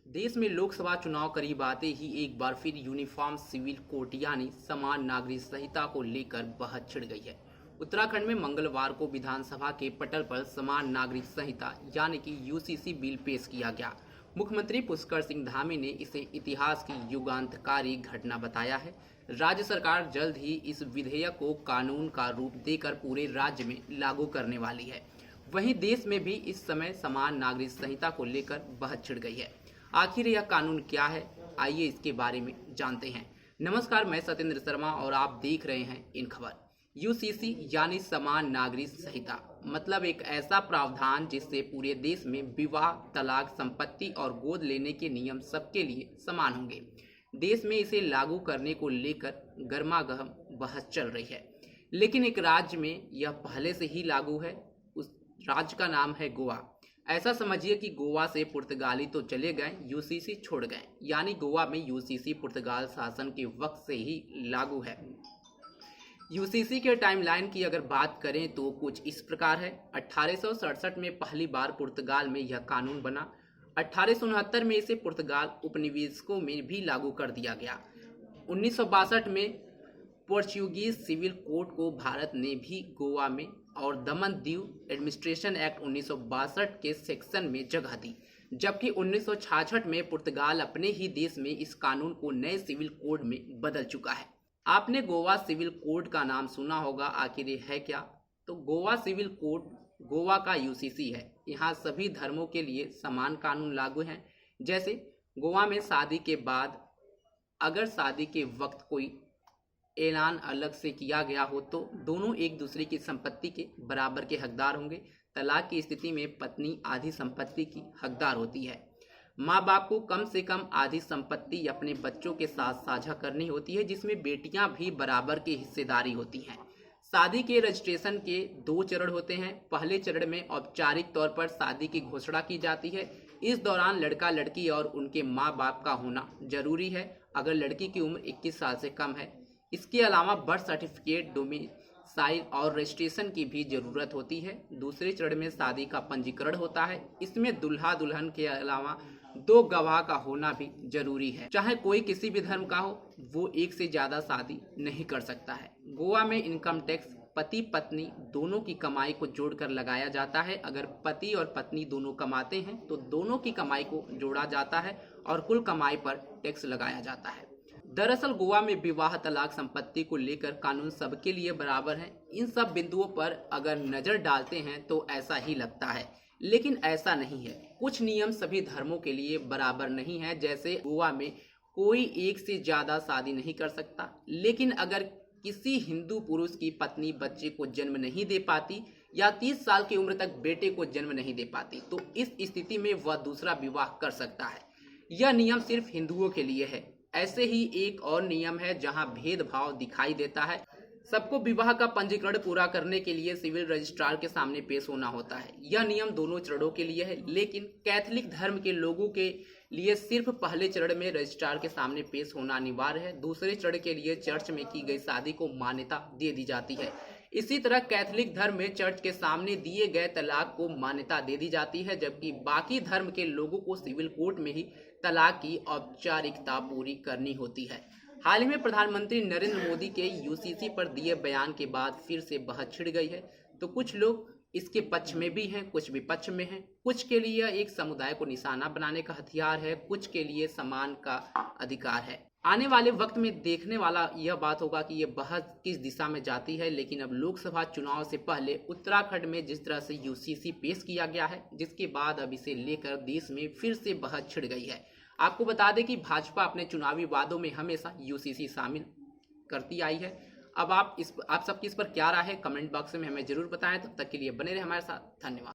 देश में लोकसभा चुनाव करीब आते ही एक बार फिर यूनिफॉर्म सिविल कोड यानी समान नागरिक संहिता को लेकर बहस छिड़ गई है। उत्तराखंड में मंगलवार को विधानसभा के पटल पर समान नागरिक संहिता यानी कि यूसीसी बिल पेश किया गया। मुख्यमंत्री पुष्कर सिंह धामी ने इसे इतिहास की युगांतकारी घटना बताया है। राज्य सरकार जल्द ही इस विधेयक को कानून का रूप देकर पूरे राज्य में लागू करने वाली है। वहीं देश में भी इस समय समान नागरिक संहिता को लेकर बहस छिड़ गई है। आखिर यह कानून क्या है, आइए इसके बारे में जानते हैं। नमस्कार, मैं सत्येंद्र शर्मा और आप देख रहे हैं इन खबर। यूसीसी यानी समान नागरिक संहिता मतलब एक ऐसा प्रावधान जिससे पूरे देश में विवाह, तलाक, संपत्ति और गोद लेने के नियम सबके लिए समान होंगे। देश में इसे लागू करने को लेकर गर्मागर्म बहस चल रही है, लेकिन एक राज्य में यह पहले से ही लागू है। उस राज्य का नाम है गोवा। ऐसा समझिए कि गोवा से पुर्तगाली तो चले गए, यूसीसी छोड़ गए, यानी गोवा में यूसीसी पुर्तगाल शासन के वक्त से ही लागू है। यूसीसी के टाइमलाइन की अगर बात करें तो कुछ इस प्रकार है। 1867 में पहली बार पुर्तगाल में यह कानून बना। 1869 में इसे पुर्तगाल उपनिवेशकों में भी लागू कर दिया गया। 1962 में पोर्चुगीज सिविल कोड को भारत ने भी गोवा में और दमन दीव एडमिनिस्ट्रेशन एक्ट 1962 के सेक्शन में जगह दी, जबकि 1966 में पुर्तगाल अपने ही देश में इस कानून को नए सिविल कोड में बदल चुका है। आपने गोवा सिविल कोड का नाम सुना होगा, आखिर ये है क्या? तो गोवा सिविल कोड गोवा का यूसीसी है। यहाँ सभी धर्मों के लिए समान कानून लागू हैं। जैसे गोवा में शादी के बाद अगर शादी के वक्त कोई ऐलान अलग से किया गया हो तो दोनों एक दूसरे की संपत्ति के बराबर के हकदार होंगे। तलाक की स्थिति में पत्नी आधी संपत्ति की हकदार होती है। माँ बाप को कम से कम आधी संपत्ति अपने बच्चों के साथ साझा करनी होती है, जिसमें बेटियां भी बराबर की हिस्सेदारी होती हैं। शादी के रजिस्ट्रेशन के 2 चरण होते हैं। पहले चरण में औपचारिक तौर पर शादी की घोषणा की जाती है। इस दौरान लड़का लड़की और उनके माँ बाप का होना जरूरी है, अगर लड़की की उम्र 21 साल से कम है। इसके अलावा बर्थ सर्टिफिकेट, डोमिसाइल और रजिस्ट्रेशन की भी जरूरत होती है। दूसरे चरण में शादी का पंजीकरण होता है। इसमें दूल्हा दुल्हन के अलावा 2 गवाह का होना भी जरूरी है। चाहे कोई किसी भी धर्म का हो, वो एक से ज्यादा शादी नहीं कर सकता है। गोवा में इनकम टैक्स पति पत्नी दोनों की कमाई को जोड़कर लगाया जाता है। अगर पति और पत्नी दोनों कमाते हैं तो दोनों की कमाई को जोड़ा जाता है और कुल कमाई पर टैक्स लगाया जाता है। दरअसल गोवा में विवाह, तलाक, संपत्ति को लेकर कानून सबके लिए बराबर है। इन सब बिंदुओं पर अगर नजर डालते हैं तो ऐसा ही लगता है, लेकिन ऐसा नहीं है। कुछ नियम सभी धर्मों के लिए बराबर नहीं है। जैसे गोवा में कोई एक से ज्यादा शादी नहीं कर सकता, लेकिन अगर किसी हिंदू पुरुष की पत्नी बच्चे को जन्म नहीं दे पाती या 30 साल की उम्र तक बेटे को जन्म नहीं दे पाती तो इस स्थिति में वह दूसरा विवाह कर सकता है। यह नियम सिर्फ हिंदुओं के लिए है। ऐसे ही एक और नियम है जहां भेदभाव दिखाई देता है। सबको विवाह का पंजीकरण पूरा करने के लिए सिविल रजिस्ट्रार के सामने पेश होना होता है। यह नियम दोनों चरणों के लिए है, लेकिन कैथोलिक धर्म के लोगों के लिए सिर्फ पहले चरण में रजिस्ट्रार के सामने पेश होना अनिवार्य है। दूसरे चरण के लिए चर्च में की गई शादी को मान्यता दे दी जाती है। इसी तरह कैथोलिक धर्म में चर्च के सामने दिए गए तलाक को मान्यता दे दी जाती है, जबकि बाकी धर्म के लोगों को सिविल कोर्ट में ही तलाक की औपचारिकता पूरी करनी होती है। हाल ही में प्रधानमंत्री नरेंद्र मोदी के यूसीसी पर दिए बयान के बाद फिर से बहस छिड़ गई है। तो कुछ लोग इसके पक्ष में भी हैं, कुछ विपक्ष में हैं। कुछ के लिए एक समुदाय को निशाना बनाने का हथियार है, कुछ के लिए सम्मान का अधिकार है। आने वाले वक्त में देखने वाला यह बात होगा कि यह बहस किस दिशा में जाती है। लेकिन अब लोकसभा चुनाव से पहले उत्तराखंड में जिस तरह से यूसीसी पेश किया गया है, जिसके बाद अब इसे लेकर देश में फिर से बहस छिड़ गई है। आपको बता दें कि भाजपा अपने चुनावी वादों में हमेशा यूसीसी शामिल करती आई है। अब आप सबकी इस पर क्या राय है, कमेंट बॉक्स में हमें जरूर बताएं। तब तक के लिए बने रहे हमारे साथ। धन्यवाद।